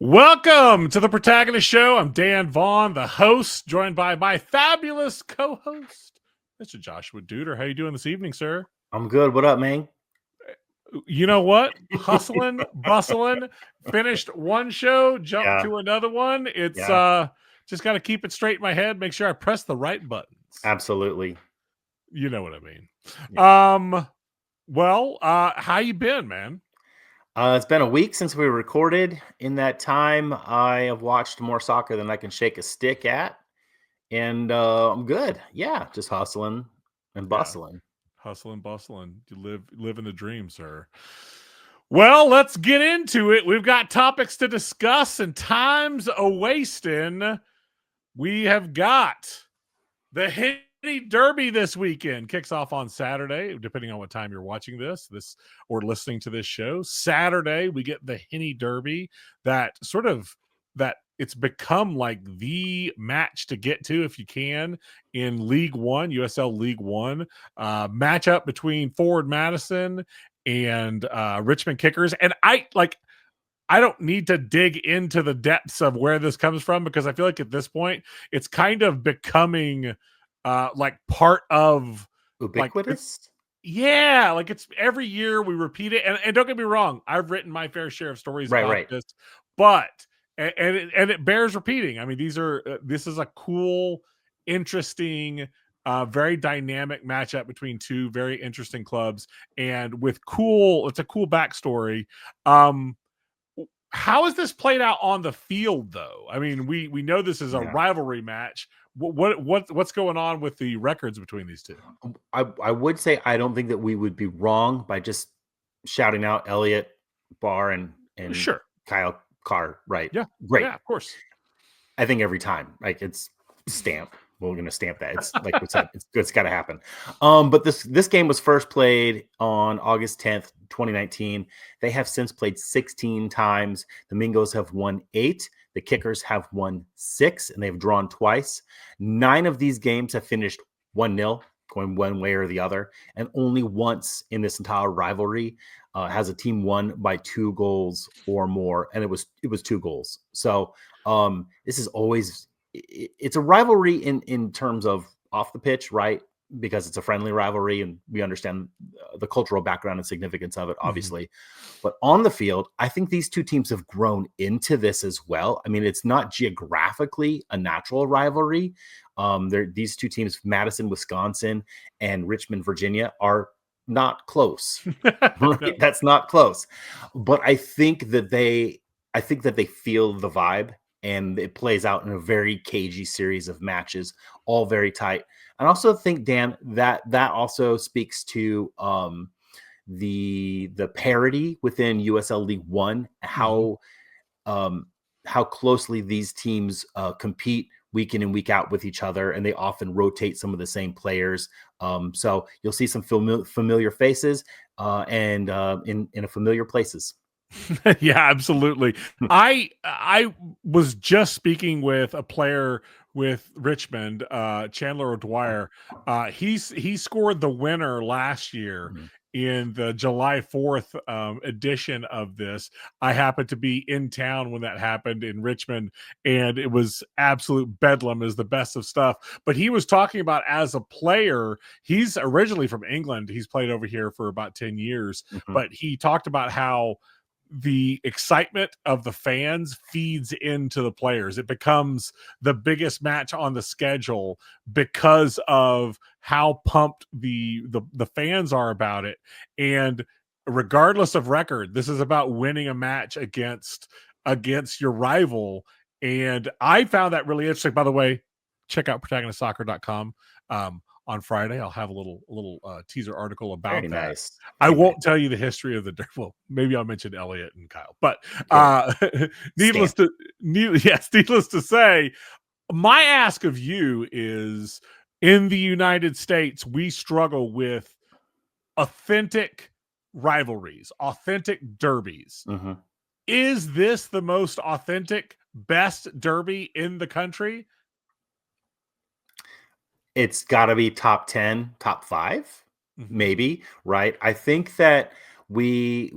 Welcome to the Protagonist Show. I'm Dan Vaughn, the host, joined by my fabulous co-host, Mr. Joshua Duder. How you doing this evening, sir? I'm good. What up, man? You know what? Hustling, bustling. Finished one show, jumped to another one. It's just got to keep it straight in my head. Make sure I press the right buttons. Absolutely. You know what I mean. Yeah. How you been, man? It's been a week since we recorded. In that time, I have watched more soccer than I can shake a stick at, and I'm good. Yeah, just hustling and bustling. Yeah. Hustling, bustling. You live in the dream, sir. Well, let's get into it. We've got topics to discuss and time's a wasting. We have got the Henny Derby this weekend. Kicks off on Saturday, depending on what time you're watching this or listening to this show. Saturday, we get the Henny Derby that it's become like the match to get to if you can in League One, USL League One. Matchup between Forward Madison and Richmond Kickers. And I don't need to dig into the depths of where this comes from because I feel like at this point it's kind of becoming like part of ubiquitous. Like it's every year we repeat it. And don't get me wrong, I've written my fair share of stories about this, but it bears repeating. I mean, this is a cool, interesting, very dynamic matchup between two very interesting clubs, and it's a cool backstory. How is this played out on the field, though? I mean, we know this is a rivalry match. What's going on with the records between these two? I would say I don't think that we would be wrong by just shouting out Elliot Barr and Sure. Kyle Carr, right? Yeah, great. Yeah, of course. I think every time, like it's stamp. We're going to stamp that. It's like we said, it's got to happen. But this game was first played on August 10th, 2019. They have since played 16 times. The Mingos have won 8. The Kickers have won 6, and they've drawn twice. 9 of these games have finished 1-0, going one way or the other. And only once in this entire rivalry has a team won by 2 goals or more, and it was 2 goals. So this is always it's a rivalry in terms of off the pitch, right? Because it's a friendly rivalry and we understand the cultural background and significance of it, obviously. Mm-hmm. But on the field, I think these two teams have grown into this as well. I mean, it's not geographically a natural rivalry. These two teams, Madison, Wisconsin, and Richmond, Virginia, are not close. Right? No. That's not close. But I think that they feel the vibe. And it plays out in a very cagey series of matches, all very tight. I also think, Dan, that also speaks to the parity within USL League One, how closely these teams compete week in and week out with each other, and they often rotate some of the same players. So you'll see some familiar faces and in familiar places. Yeah, absolutely. I was just speaking with a player with Richmond, Chandler O'Dwyer. He scored the winner last year in the July 4th edition of this. I happened to be in town when that happened in Richmond, and it was absolute bedlam, is the best of stuff. But he was talking about, as a player, he's originally from England. He's played over here for about 10 years, but he talked about how the excitement of the fans feeds into the players. It becomes the biggest match on the schedule because of how pumped the fans are about it. And regardless of record, this is about winning a match against your rival. And I found that really interesting. By the way, check out protagonistsoccer.com. On Friday, I'll have a little teaser article about Very that. Nice. I won't tell you the history of the well, maybe I'll mention Elliot and Kyle, but needless to say, my ask of you is, in the United States, we struggle with authentic rivalries, authentic derbies. Is this the most authentic, best derby in the country? It's got to be top 10, top 5, maybe, right? I think that we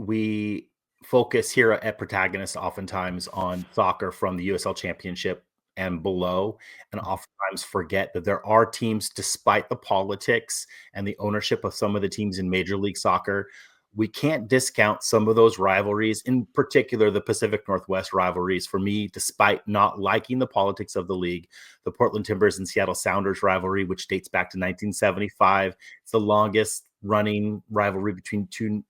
focus here at Protagonist oftentimes on soccer from the USL Championship and below, and oftentimes forget that there are teams, despite the politics and the ownership of some of the teams in Major League Soccer, we can't discount some of those rivalries, in particular the Pacific Northwest rivalries. For me, despite not liking the politics of the league, the Portland Timbers and Seattle Sounders rivalry, which dates back to 1975, it's the longest running rivalry between two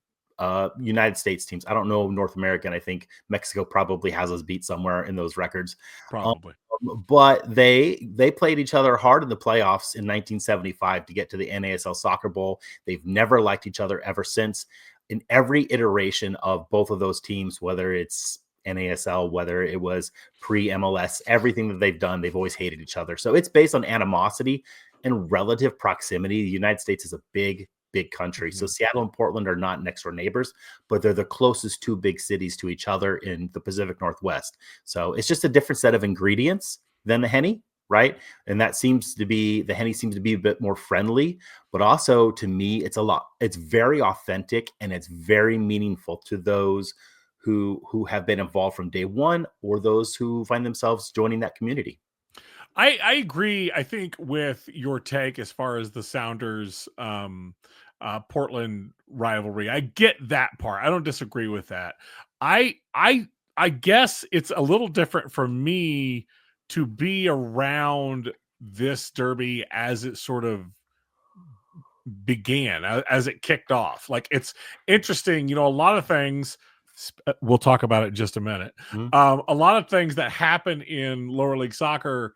United States teams. I don't know North American. I think Mexico probably has us beat somewhere in those records. Um, Probably. but they played each other hard in the playoffs in 1975 to get to the NASL Soccer Bowl. They've never liked each other ever since. In every iteration of both of those teams, whether it's NASL, whether it was pre-MLS, everything that they've done, they've always hated each other. So it's based on animosity and relative proximity. The United States is a big country. So Seattle and Portland are not next door neighbors, but they're the closest two big cities to each other in the Pacific Northwest. So it's just a different set of ingredients than the Henny, right? And that seems to be, the Henny seems to be a bit more friendly, but also to me, it's very authentic and it's very meaningful to those who have been involved from day one or those who find themselves joining that community. I agree. I think with your take as far as the Sounders Portland rivalry, I get that part. I don't disagree with that. I guess it's a little different for me to be around this derby as it sort of began, as it kicked off. Like, it's interesting, a lot of things. We'll talk about it in just a minute. A lot of things that happen in lower league soccer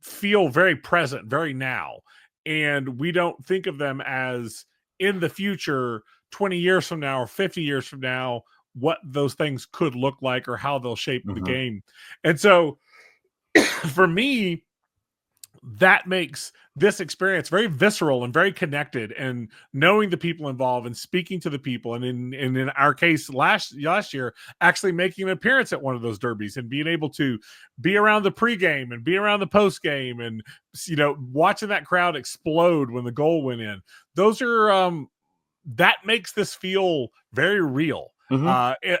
feel very present, very now, and we don't think of them as in the future, 20 years from now or 50 years from now, what those things could look like or how they'll shape the game. And so for me, that makes this experience very visceral and very connected, and knowing the people involved and speaking to the people, and in our case last year actually making an appearance at one of those derbies and being able to be around the pregame and be around the postgame, and watching that crowd explode when the goal went in. Those are that makes this feel very real.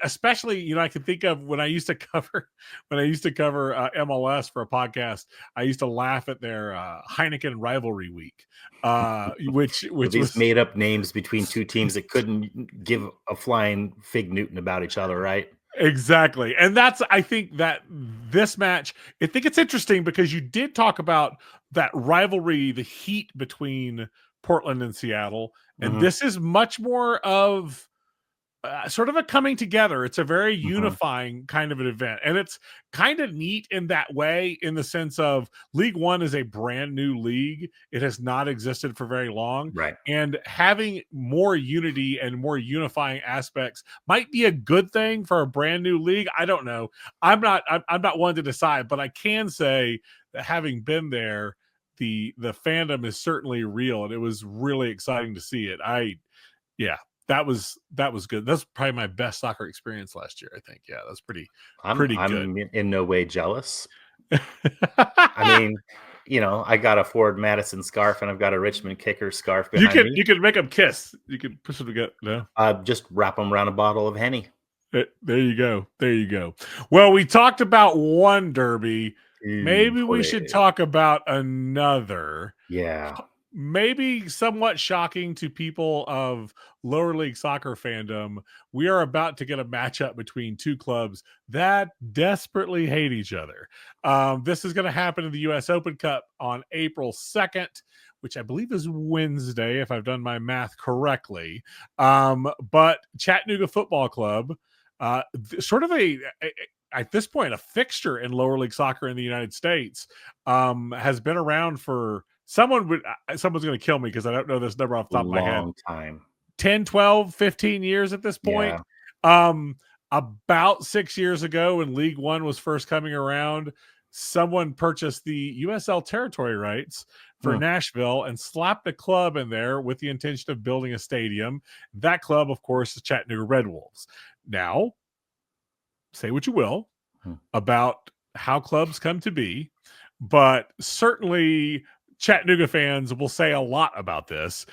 Especially, I can think of when I used to cover MLS for a podcast. I used to laugh at their Heineken rivalry week, which These was made up names between two teams that couldn't give a flying fig Newton about each other, right? exactly. And I think that this match, I think it's interesting because you did talk about that rivalry, the heat between Portland and Seattle, and this is much more of sort of a coming together. It's a very unifying kind of an event, and it's kind of neat in that way, in the sense of League One is a brand new league. It has not existed for very long, Right. and having more unity and more unifying aspects might be a good thing for a brand new league. I don't know. I'm not one to decide, but I can say that having been there, the fandom is certainly real, and it was really exciting to see it. Yeah, that was good. That's probably my best soccer experience last year, I think. Yeah, that's pretty good. I'm in no way jealous. I mean, I got a Ford Madison scarf and I've got a Richmond Kicker scarf behind me. You could make them kiss. You could push them together. No, Just wrap them around a bottle of Henny. there you go. There you go. Well, we talked about one derby. Maybe we should talk about another. Yeah. Maybe somewhat shocking to people of lower league soccer fandom. We are about to get a matchup between two clubs that desperately hate each other. This is going to happen in the U.S. Open Cup on April 2nd, which I believe is Wednesday, if I've done my math correctly. But Chattanooga Football Club, sort of at this point, a fixture in lower league soccer in the United States, has been around for someone's going to kill me because I don't know this number off the top of my head. Long time. 10, 12, 15 years at this point. Yeah. About 6 years ago, when League One was first coming around, someone purchased the USL territory rights for Nashville and slapped a club in there with the intention of building a stadium. That club, of course, is Chattanooga Red Wolves. Now, say what you will about how clubs come to be, but certainly Chattanooga fans will say a lot about this,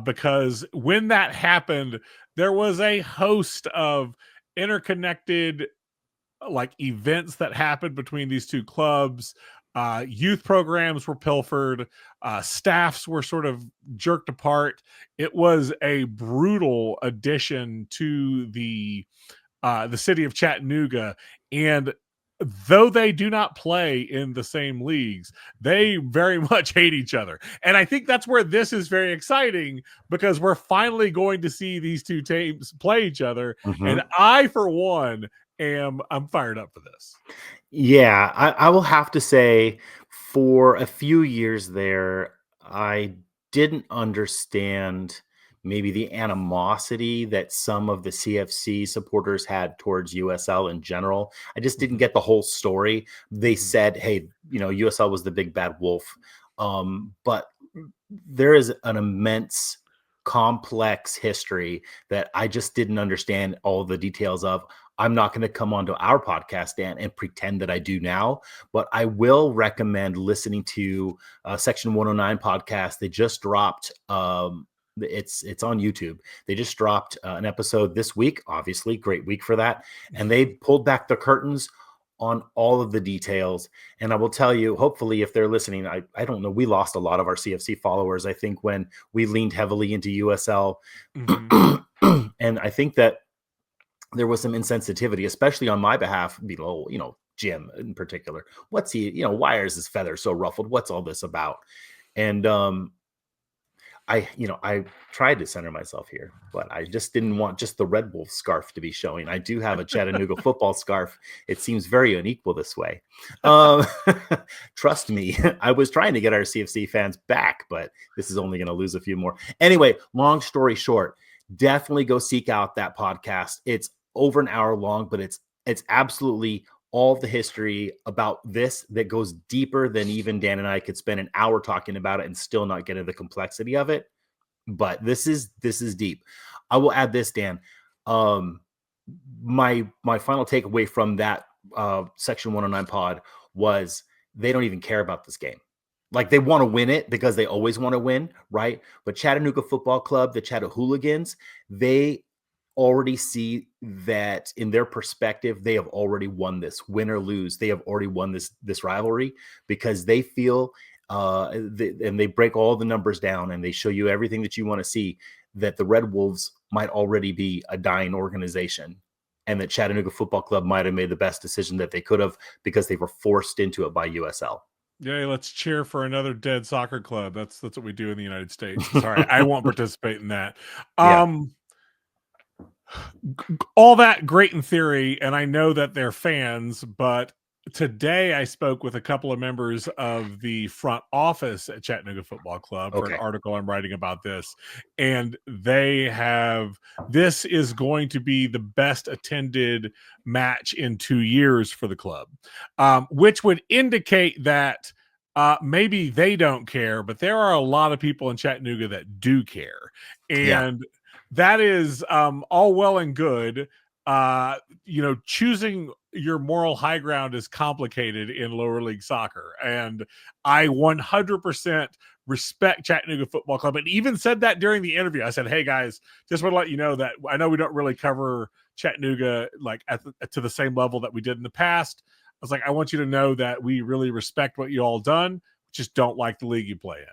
because when that happened, there was a host of interconnected like events that happened between these two clubs. Youth programs were pilfered, staffs were sort of jerked apart. It was a brutal addition to the city of Chattanooga. And though they do not play in the same leagues, they very much hate each other. And I think that's where this is very exciting, because we're finally going to see these two teams play each other. And I, for one, I'm fired up for this. Yeah, I will have to say, for a few years there, I didn't understand maybe the animosity that some of the CFC supporters had towards USL in general. I just didn't get the whole story. They said, hey, USL was the big bad wolf. But there is an immense complex history that I just didn't understand all the details of. I'm not going to come onto our podcast, Dan, and pretend that I do now, but I will recommend listening to Section 109 podcast. They just dropped it's on YouTube. They just dropped an episode this week, obviously, great week for that. And they pulled back the curtains on all of the details. And I will tell you, hopefully, if they're listening, I don't know, we lost a lot of our CFC followers, I think, when we leaned heavily into USL. And I think that there was some insensitivity, especially on my behalf, Jim in particular. What's he, why is his feather so ruffled? What's all this about? And I tried to center myself here, but I just didn't want just the Red Wolf scarf to be showing. I do have a Chattanooga football scarf. It seems very unequal this way. Trust me, I was trying to get our CFC fans back, but this is only going to lose a few more. Anyway, long story short, definitely go seek out that podcast. It's over an hour long, but it's absolutely all the history about this that goes deeper than even Dan and I could spend an hour talking about it and still not get into the complexity of it. But this is deep. I will add this, Dan. My final takeaway from that Section 109 pod was they don't even care about this game. Like, they want to win it because they always want to win, right? But Chattanooga Football Club, the Chattahooligans, they already see that in their perspective, they have already won this. Win or lose, they have already won this rivalry, because they feel and they break all the numbers down and they show you everything that you want to see, that the Red Wolves might already be a dying organization, and that Chattanooga Football Club might have made the best decision that they could have, because they were forced into it by USL. Yeah, let's cheer for another dead soccer club. That's what we do in the United States. Sorry, I won't participate in that. All that great in theory, and I know that they're fans, but today I spoke with a couple of members of the front office at Chattanooga Football Club for an article I'm writing about this, and this is going to be the best attended match in 2 years for the club, which would indicate that maybe they don't care, but there are a lot of people in Chattanooga that do care. And that is all well and good. Choosing your moral high ground is complicated in lower league soccer. And I 100% respect Chattanooga Football Club, and even said that during the interview. I said, hey guys, just want to let you know that I know we don't really cover Chattanooga like to the same level that we did in the past. I was like, I want you to know that we really respect what you all done, just don't like the league you play in.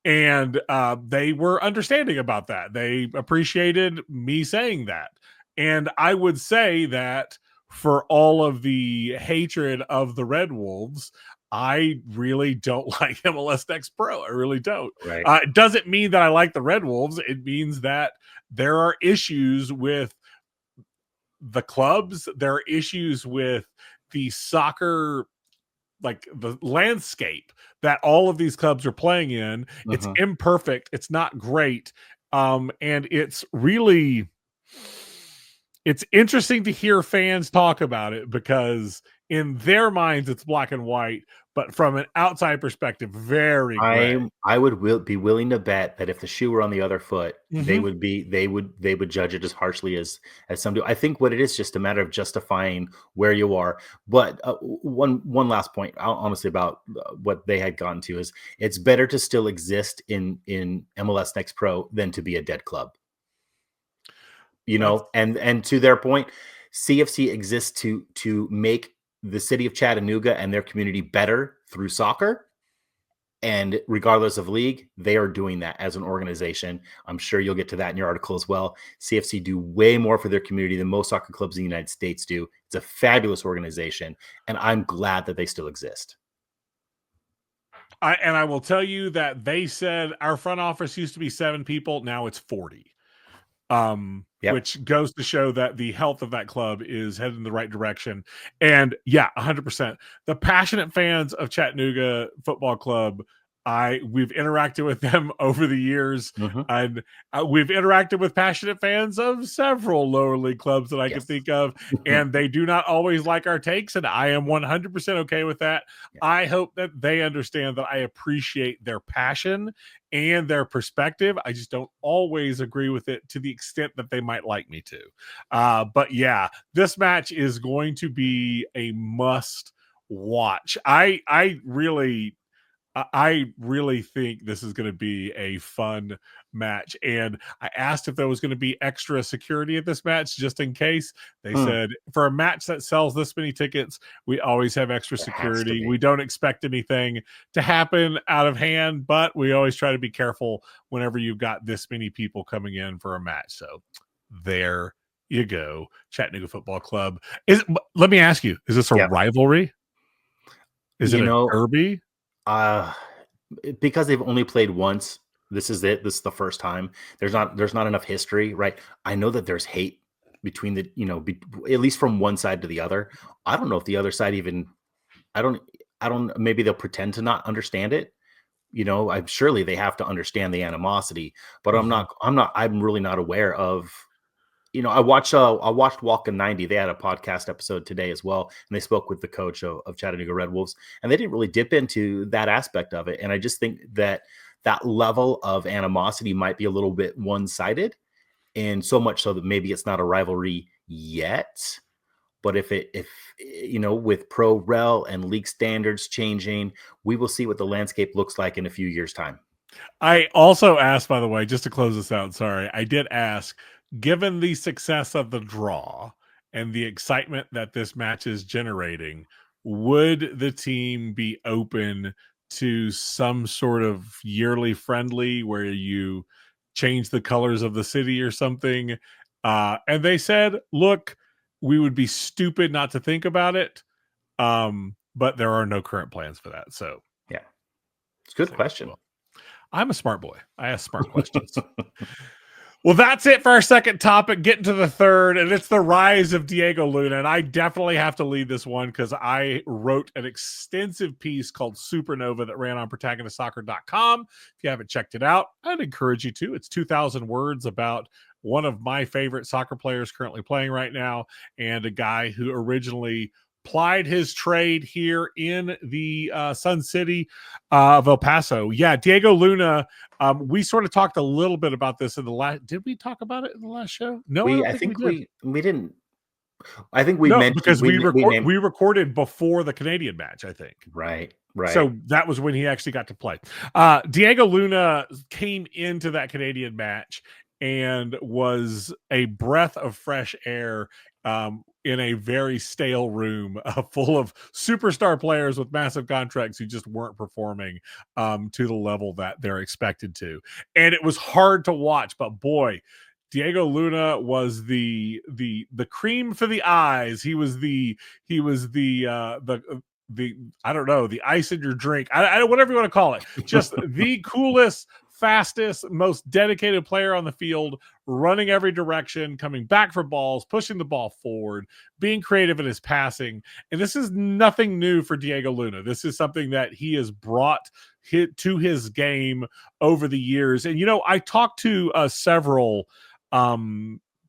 And they were understanding about that. They appreciated me saying that. And I would say that for all of the hatred of the Red Wolves, I really don't like MLS Next Pro. I really don't. Right. It doesn't mean that I like the Red Wolves. It means that there are issues with the clubs. There are issues with the soccer, like the landscape that all of these clubs are playing in. It's imperfect. It's not great. And it's interesting to hear fans talk about it, because in their minds it's black and white, but from an outside perspective, very gray. I would be willing to bet that if the shoe were on the other foot, they would judge it as harshly as some do. I think what it is just a matter of justifying where you are. But one last point, honestly, about what they had gotten to is it's better to still exist in MLS Next Pro than to be a dead club. And to their point, CFC exists to make the city of Chattanooga and their community better through soccer. And regardless of league, they are doing that as an organization. I'm sure you'll get to that in your article as well. CFC do way more for their community than most soccer clubs in the United States do. It's a fabulous organization, and I'm glad that they still exist. I will tell you that they said our front office used to be 7 people, now it's 40. Yep. Which goes to show that the health of that club is headed in the right direction. And yeah, 100%. The passionate fans of Chattanooga Football Club, we've interacted with them over the years, and we've interacted with passionate fans of several lower league clubs that I can think of, and they do not always like our takes, and I am 100% okay with that. Yeah. I hope that they understand that I appreciate their passion and their perspective. I just don't always agree with it to the extent that they might like me to. But yeah, this match is going to be a must watch. I really think this is going to be a fun match. And I asked if there was going to be extra security at this match just in case. They said for a match that sells this many tickets, we always have extra security. We don't expect anything to happen out of hand, but we always try to be careful whenever you've got this many people coming in for a match. So there you go. Chattanooga Football Club. Let me ask you, is this a rivalry? Is it a derby? Because they've only played once, this is it. This is the first time. There's not enough history, right? I know that there's hate between the, at least from one side to the other. I don't know if the other side even, I don't, maybe they'll pretend to not understand it. Surely they have to understand the animosity, but I'm really not aware of, I watched Walk in 90. They had a podcast episode today as well, and they spoke with the coach of Chattanooga Red Wolves, and they didn't really dip into that aspect of it. And I just think that level of animosity might be a little bit one-sided, and so much so that maybe it's not a rivalry yet. But if with pro rel and league standards changing, we will see what the landscape looks like in a few years' time. I also asked, by the way, just to close this out, sorry, I did ask, given the success of the draw and the excitement that this match is generating, would the team be open to some sort of yearly friendly where you change the colors of the city or something? And they said, look, we would be stupid not to think about it, but there are no current plans for that. So yeah, it's a good question. Well, I'm a smart boy. I ask smart questions. Well, that's it for our second topic. Getting to the third, and it's the rise of Diego Luna. And I definitely have to lead this one because I wrote an extensive piece called Supernova that ran on protagonistsoccer.com. If you haven't checked it out, I'd encourage you to. It's 2,000 words about one of my favorite soccer players currently playing right now, and a guy who originally plied his trade here in the Sun City of El Paso. Yeah, Diego Luna. We sort of talked a little bit about this in the last. Did we talk about it in the last show? No, I think we didn't. I think we mentioned because we recorded before the Canadian match. I think right. So that was when he actually got to play. Diego Luna came into that Canadian match and was a breath of fresh air in a very stale room full of superstar players with massive contracts who just weren't performing to the level that they're expected to. And it was hard to watch, but boy, Diego Luna was the cream for the eyes. He was the I don't know, the ice in your drink. I whatever you want to call it. Just the coolest, fastest, most dedicated player on the field, running every direction, coming back for balls, pushing the ball forward, being creative in his passing. And this is nothing new for Diego Luna. This is something that he has brought to his game over the years. And, I talked to several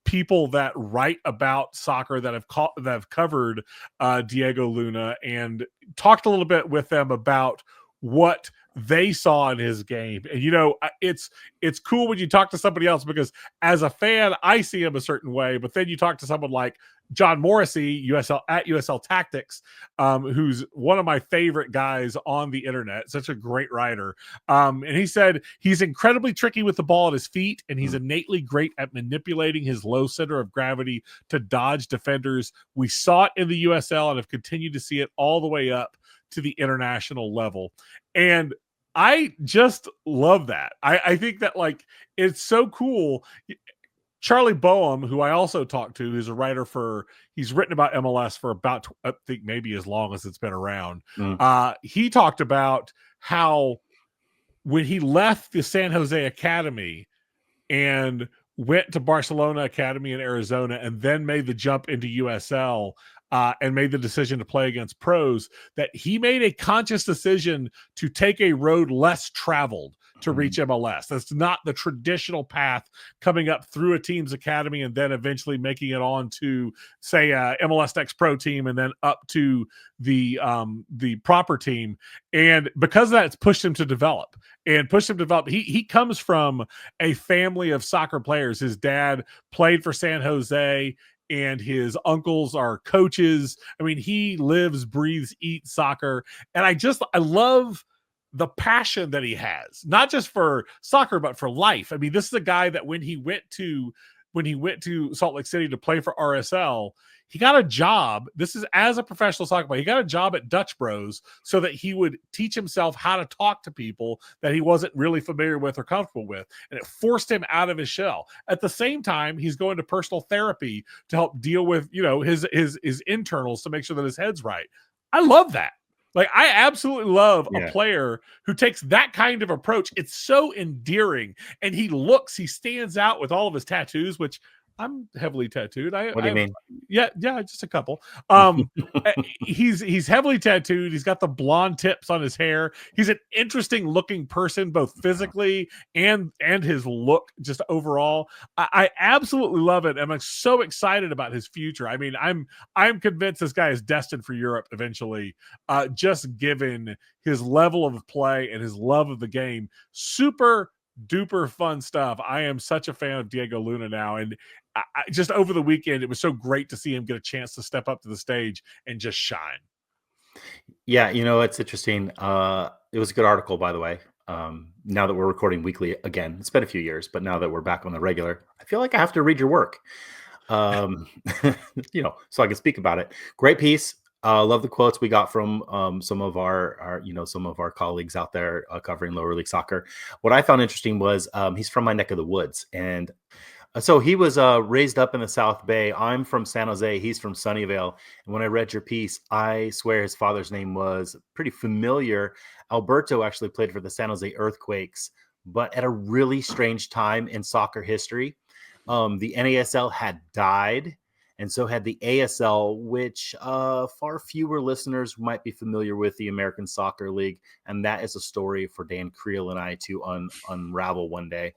people that write about soccer that have covered Diego Luna, and talked a little bit with them about what they saw in his game. And it's cool when you talk to somebody else, because as a fan, I see him a certain way, but then you talk to someone like John Morrissey, USL Tactics, who's one of my favorite guys on the internet, such a great writer. And he said he's incredibly tricky with the ball at his feet, and he's innately great at manipulating his low center of gravity to dodge defenders. We saw it in the USL and have continued to see it all the way up to the international level. And I just love that. I think that, like, it's so cool. Charlie Boehm, who I also talked to, who's a writer he's written about MLS for about, I think, maybe as long as it's been around. He talked about how when he left the San Jose Academy and went to Barcelona Academy in Arizona and then made the jump into USL, and made the decision to play against pros, that he made a conscious decision to take a road less traveled to reach MLS. That's not the traditional path, coming up through a team's academy and then eventually making it on to, say, a MLS Next Pro team and then up to the proper team. And because of that, it's pushed him to develop. He comes from a family of soccer players. His dad played for San Jose, and his uncles are coaches. I mean, he lives, breathes, eats soccer. And I love the passion that he has, not just for soccer, but for life. I mean, this is a guy that when he went to Salt Lake City to play for RSL, he got a job. This is as a professional soccer player. He got a job at Dutch Bros so that he would teach himself how to talk to people that he wasn't really familiar with or comfortable with. And it forced him out of his shell. At the same time, he's going to personal therapy to help deal with, his internals, to make sure that his head's right. I love that. Like, I absolutely love a player who takes that kind of approach. It's so endearing. And he stands out with all of his tattoos, which I'm heavily tattooed. What do you mean? Yeah, just a couple. He's heavily tattooed. He's got the blonde tips on his hair. He's an interesting looking person, both physically and his look, just overall. I absolutely love it. I'm so excited about his future. I mean, I'm convinced this guy is destined for Europe eventually, just given his level of play and his love of the game. Super duper fun stuff. I am such a fan of Diego Luna now, and just over the weekend, it was so great to see him get a chance to step up to the stage and just shine. Yeah, it's interesting. It was a good article, by the way. Now that we're recording weekly again, it's been a few years, but now that we're back on the regular, I feel like I have to read your work, so I can speak about it. Great piece. Love the quotes we got from some of our colleagues out there covering lower league soccer. What I found interesting was he's from my neck of the woods, and so he was raised up in the South Bay. I'm from San Jose. He's from Sunnyvale. And when I read your piece, I swear his father's name was pretty familiar. Alberto actually played for the San Jose Earthquakes, but at a really strange time in soccer history. The NASL had died, and so had the ASL, which far fewer listeners might be familiar with the American Soccer League. And that is a story for Dan Creel and I to unravel one day.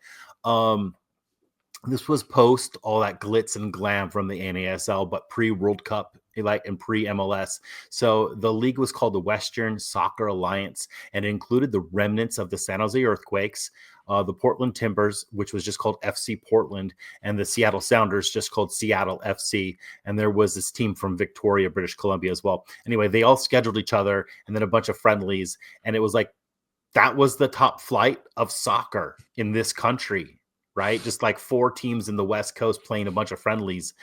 This was post all that glitz and glam from the NASL, but pre-World Cup, and pre-MLS. So the league was called the Western Soccer Alliance, and it included the remnants of the San Jose Earthquakes, the Portland Timbers, which was just called FC Portland, and the Seattle Sounders, just called Seattle FC. And there was this team from Victoria, British Columbia as well. Anyway, they all scheduled each other, and then a bunch of friendlies. And it was like, that was the top flight of soccer in this country. Right, just like 4 teams in the West Coast playing a bunch of friendlies.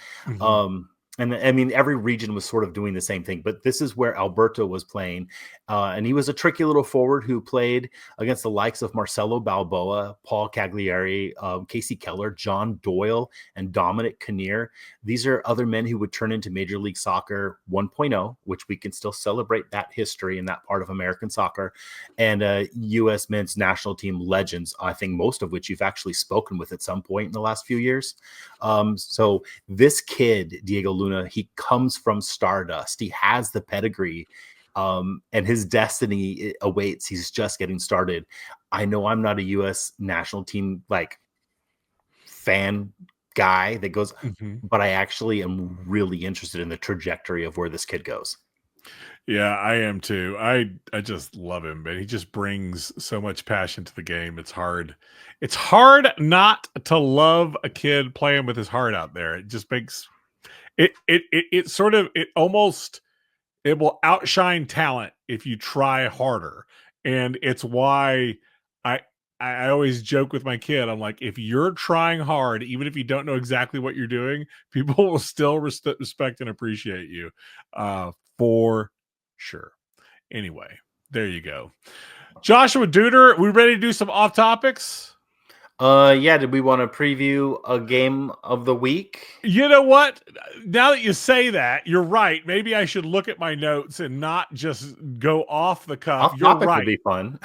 And I mean, every region was sort of doing the same thing, but this is where Alberto was playing. And he was a tricky little forward who played against the likes of Marcelo Balboa, Paul Cagliari, Casey Keller, John Doyle, and Dominic Kinnear. These are other men who would turn into Major League Soccer 1.0, which we can still celebrate that history and that part of American soccer, and U.S. men's national team legends, I think most of which you've actually spoken with at some point in the last few years. So this kid, Diego Luna, he comes from Stardust. He has the pedigree, and his destiny awaits. He's just getting started. I know I'm not a U.S. national team fan guy that goes, but I actually am really interested in the trajectory of where this kid goes. Yeah, I am too. I just love him, man. He just brings so much passion to the game. It's hard. It's hard not to love a kid playing with his heart out there. It just makes it sort of it almost it will outshine talent if you try harder. And it's why I I always joke with my kid. I'm like, if you're trying hard, even if you don't know exactly what you're doing, people will still respect and appreciate you, for sure. Anyway, there you go. Joshua Duder, we ready to do some off topics? Yeah, did we want to preview a game of the week? You know what? Now that you say that, you're right. Maybe I should look at my notes and not just go off the cuff. Off You're topic would right. be fun.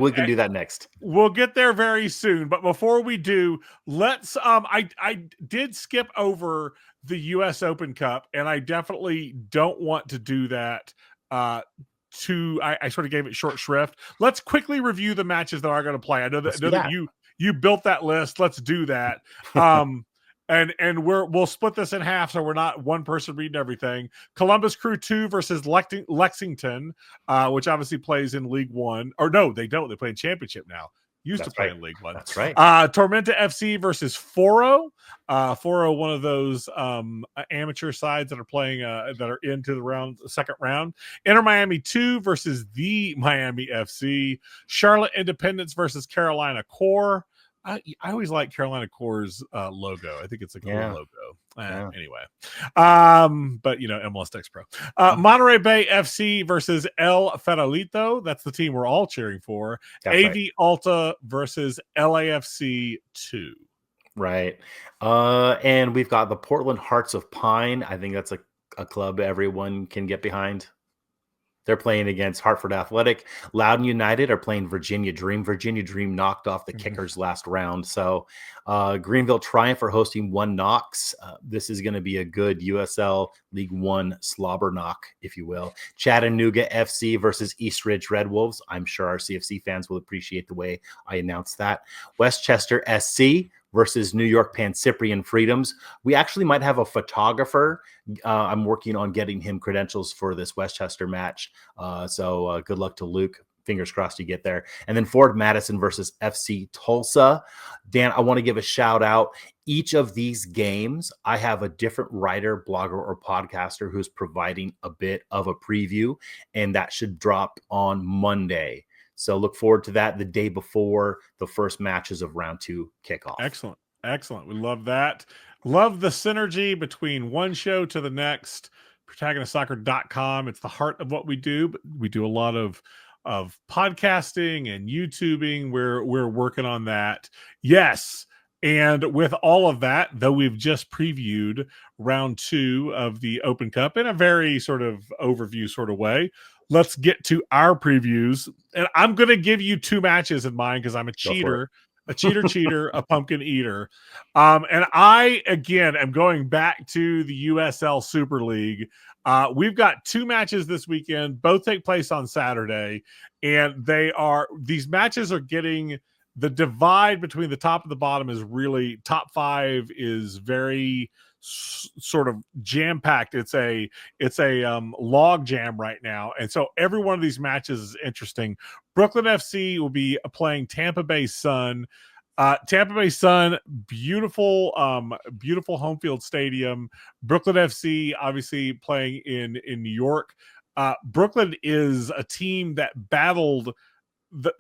We can do that next. We'll get there very soon. But before we do, let's I did skip over the US Open Cup, and I definitely don't want to do that. I sort of gave it short shrift. Let's quickly review the matches that are going to play. I know that you built that list. Let's do that. And we'll split this in half, so we're not one person reading everything. Columbus Crew 2 versus Lexington, which obviously plays in League One. Or no, they don't. They play in Championship now. Used to play in League One. That's right. Tormenta FC versus Foro. Foro, one of those amateur sides that are playing that are into the second round. Inter Miami 2 versus the Miami FC. Charlotte Independence versus Carolina Core. I always like Carolina Core's logo. I think it's a cool logo. Anyway, but MLS Next Pro. Monterey Bay FC versus El Federalito. That's the team we're all cheering for. That's AV right. Alta versus LAFC 2. Right. And we've got the Portland Hearts of Pine. I think that's a club everyone can get behind. They're playing against Hartford Athletic. Loudoun United are playing Virginia Dream. Virginia Dream knocked off the Kickers last round. So Greenville Triumph are hosting One Knox. This is going to be a good USL League One slobber knock, if you will. Chattanooga FC versus East Ridge Red Wolves. I'm sure our CFC fans will appreciate the way I announced that. Westchester SC versus New York Pancyprian Freedoms. We actually might have a photographer. I'm working on getting him credentials for this Westchester match. So good luck to Luke. Fingers crossed you get there. And then Ford Madison versus FC Tulsa. Dan, I want to give a shout out. Each of these games, I have a different writer, blogger, or podcaster who's providing a bit of a preview, and that should drop on Monday. So look forward to that the day before the first matches of round 2 kickoff. Excellent. We love that. Love the synergy between one show to the next. Protagonistsoccer.com. It's the heart of what we do, but we do a lot of podcasting and YouTubing. We're working on that. Yes. And with all of that, though we've just previewed round 2 of the Open Cup in a very sort of overview sort of way, let's get to our previews. And I'm going to give you 2 matches in mind because I'm a cheater, a pumpkin eater. And I, again, am going back to the USL Super League. We've got 2 matches this weekend. Both take place on Saturday. And these matches are getting the divide between the top and the bottom is really top 5 is very sort of jam packed. It's a log jam right now, and so every one of these matches is interesting. Brooklyn FC will be playing Tampa Bay Sun. Tampa Bay Sun, beautiful home field stadium. Brooklyn FC obviously playing in New York. Brooklyn is a team that battled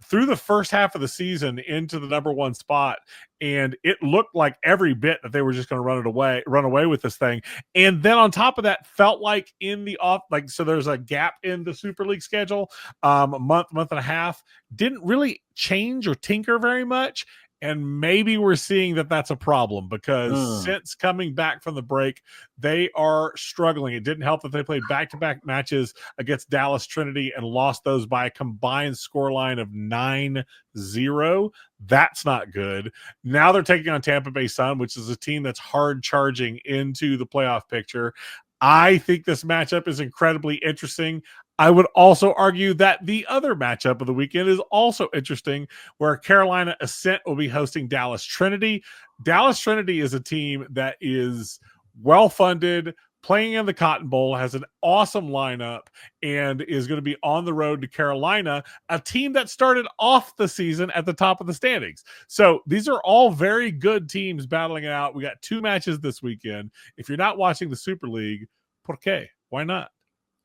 through the first half of the season into the number 1 spot, and it looked like every bit that they were just going to run away with this thing. And then on top of that, felt like so there's a gap in the Super League schedule, month and a half, didn't really change or tinker very much. And maybe we're seeing that that's a problem because since coming back from the break, they are struggling. It didn't help that they played back-to-back matches against Dallas Trinity and lost those by a combined scoreline of 9-0. That's not good. Now they're taking on Tampa Bay Sun, which is a team that's hard charging into the playoff picture. I think this matchup is incredibly interesting. I would also argue that the other matchup of the weekend is also interesting, where Carolina Ascent will be hosting Dallas Trinity. Dallas Trinity is a team that is well-funded, playing in the Cotton Bowl, has an awesome lineup, and is going to be on the road to Carolina, a team that started off the season at the top of the standings. So these are all very good teams battling it out. We got 2 matches this weekend. If you're not watching the Super League, ¿por qué? Why not?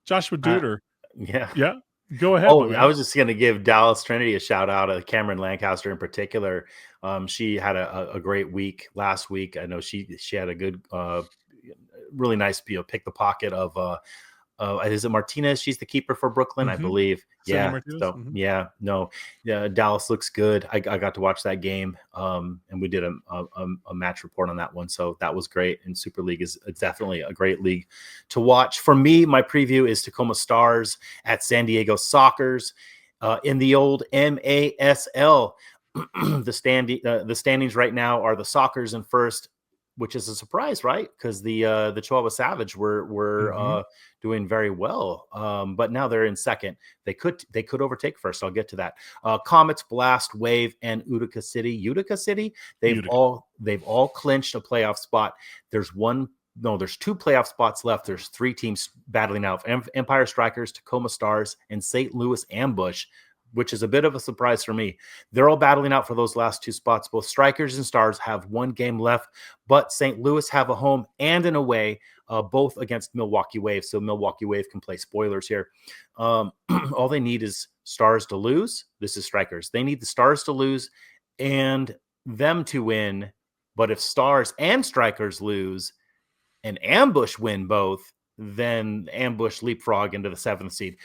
Joshua Duder. Yeah. Yeah. Go ahead, my Oh, man. I was just going to give Dallas Trinity a shout out, Cameron Lancaster in particular. She had a great week last week. I know she had a good, really nice, pick the pocket of is it Martinez? She's the keeper for Brooklyn, I believe. Cindy Yeah. Martinez? So Dallas looks good. I got to watch that game, and we did a match report on that one. So that was great. And Super League is definitely a great league to watch. For me, my preview is Tacoma Stars at San Diego Sockers in the old MASL. The standings right now are the Sockers in first, which is a surprise, right? Because the Chihuahua Savage were doing very well, but now they're in second. They could overtake first. I'll get to that. Comets, Blast, Wave, and Utica City. They've all clinched a playoff spot. There's 2 playoff spots left. There's 3 teams battling out: Empire Strikers, Tacoma Stars, and St. Louis Ambush, which is a bit of a surprise for me. They're all battling out for those last 2 spots. Both Strikers and Stars have 1 game left, but St. Louis have a home and an away, both against Milwaukee Wave. So Milwaukee Wave can play spoilers here. All they need is Stars to lose. This is Strikers. They need the Stars to lose and them to win. But if Stars and Strikers lose and Ambush win both, then Ambush leapfrog into the 7th seed.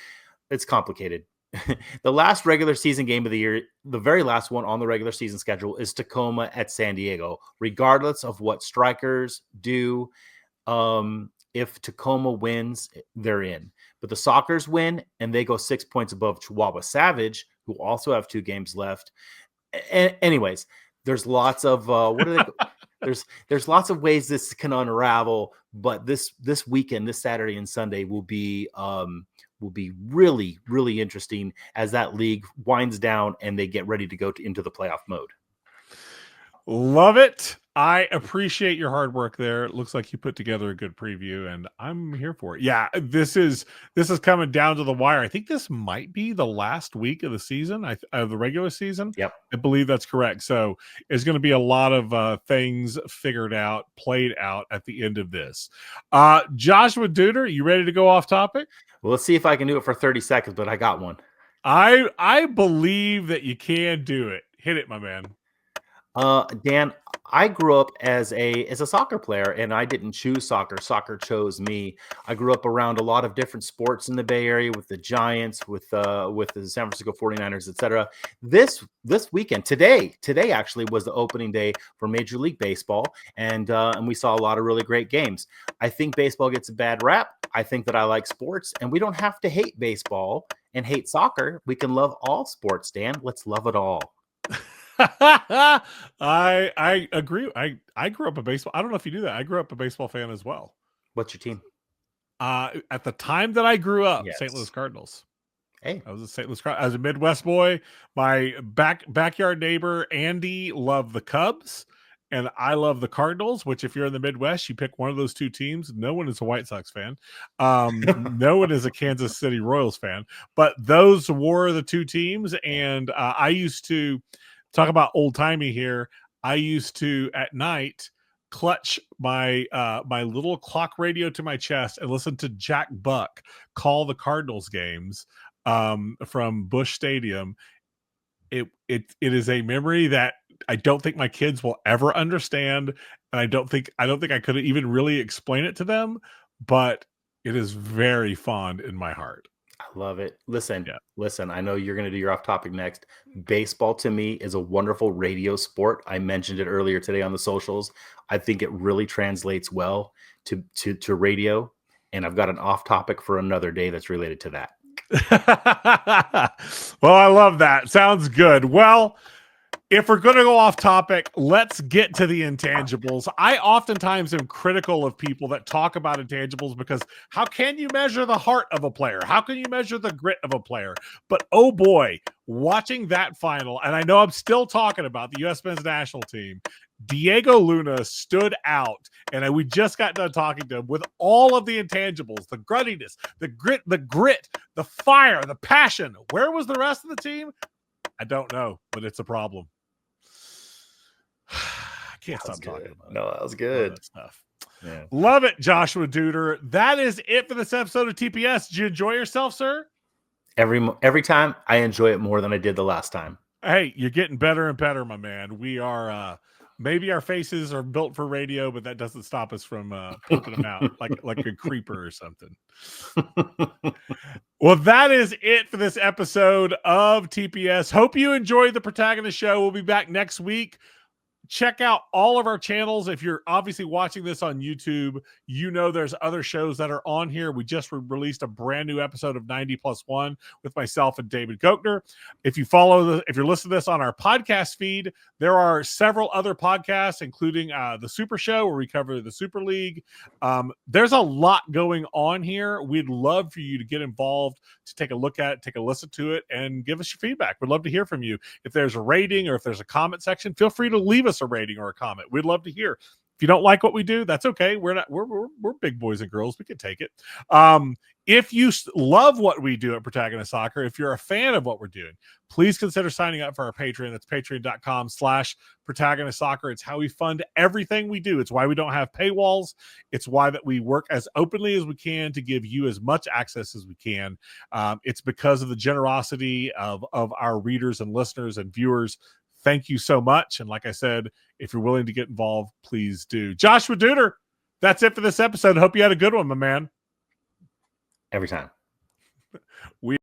It's complicated. The last regular season game of the year, the very last one on the regular season schedule, is Tacoma at San Diego. Regardless of what Strikers do, if Tacoma wins, they're in. But the Sockers win, and they go 6 points above Chihuahua Savage, who also have 2 games left. Anyways, there's lots of there's lots of ways this can unravel. But this weekend, this Saturday and Sunday, will be really, really interesting as that league winds down and they get ready to go into the playoff mode. Love it. I appreciate your hard work there. It looks like you put together a good preview, and I'm here for it. Yeah, this is coming down to the wire. I think this might be the last week of the season, of the regular season. Yep, I believe that's correct. So it's going to be a lot of things figured out, played out at the end of this. Joshua Duder, you ready to go off topic? Well, let's see if I can do it for 30 seconds, but I got one. I believe that you can do it. Hit it, my man. Dan, I grew up as a soccer player, and I didn't choose soccer. Soccer chose me. I grew up around a lot of different sports in the Bay Area, with the Giants, with the San Francisco 49ers, etc. This weekend, today actually was the opening day for Major League Baseball, and we saw a lot of really great games. I think baseball gets a bad rap. I think that I like sports, and we don't have to hate baseball and hate soccer. We can love all sports, Dan. Let's love it all. I agree. I grew up a baseball. I don't know if you knew that. I grew up a baseball fan as well. What's your team? At the time that I grew up, Yes. St. Louis Cardinals. Hey, I was a St. Louis Cardinals. I was a Midwest boy. My backyard neighbor Andy loved the Cubs, and I love the Cardinals. Which, if you're in the Midwest, you pick one of those 2 teams. No one is a White Sox fan. No one is a Kansas City Royals fan. But those were the 2 teams, and I used to. Talk about old timey here. I used to at night clutch my my little clock radio to my chest and listen to Jack Buck call the Cardinals games from Busch Stadium. It is a memory that I don't think my kids will ever understand, and I don't think I could even really explain it to them, but it is very fond in my heart. I love it. Listen, I know you're going to do your off topic next. Baseball to me is a wonderful radio sport. I mentioned it earlier today on the socials. I think it really translates well to radio. And I've got an off topic for another day that's related to that. Well, I love that. Sounds good. Well, if we're going to go off topic, let's get to the intangibles. I oftentimes am critical of people that talk about intangibles because how can you measure the heart of a player? How can you measure the grit of a player? But oh boy, watching that final, and I know I'm still talking about the U.S. men's national team, Diego Luna stood out, and we just got done talking to him with all of the intangibles, the gruttiness, the grit, the fire, the passion. Where was the rest of the team? I don't know, but it's a problem. I can't stop talking about it. No, that was good. That stuff. Yeah. Love it, Joshua Duder. That is it for this episode of TPS. Did you enjoy yourself, sir? Every time I enjoy it more than I did the last time. Hey, you're getting better and better, my man. We are maybe our faces are built for radio, but that doesn't stop us from pooping them out like a creeper or something. Well, that is it for this episode of TPS. Hope you enjoyed the Protagonist show. We'll be back next week. Check out all of our channels. If you're obviously watching this on YouTube, you know there's other shows that are on here. We just released a brand new episode of 90+1 with myself and David Gochner. If you're listening to this on our podcast feed, there are several other podcasts, including the Super Show, where we cover the Super League. There's a lot going on here. We'd love for you to get involved, to take a look at it, take a listen to it, and give us your feedback. We'd love to hear from you. If there's a rating or if there's a comment section, feel free to leave us a rating or a comment. We'd love to hear. If you don't like what we do, that's okay. We're big boys and girls. We can take it. If you love what we do at Protagonist Soccer, if you're a fan of what we're doing, please consider signing up for our Patreon. That's patreon.com/Protagonist Soccer. It's how we fund everything we do. It's why we don't have paywalls. It's why that we work as openly as we can to give you as much access as we can. It's because of the generosity of our readers and listeners and viewers. Thank you so much. And like I said, if you're willing to get involved, please do. Joshua Duder, that's it for this episode. Hope you had a good one, my man. Every time. We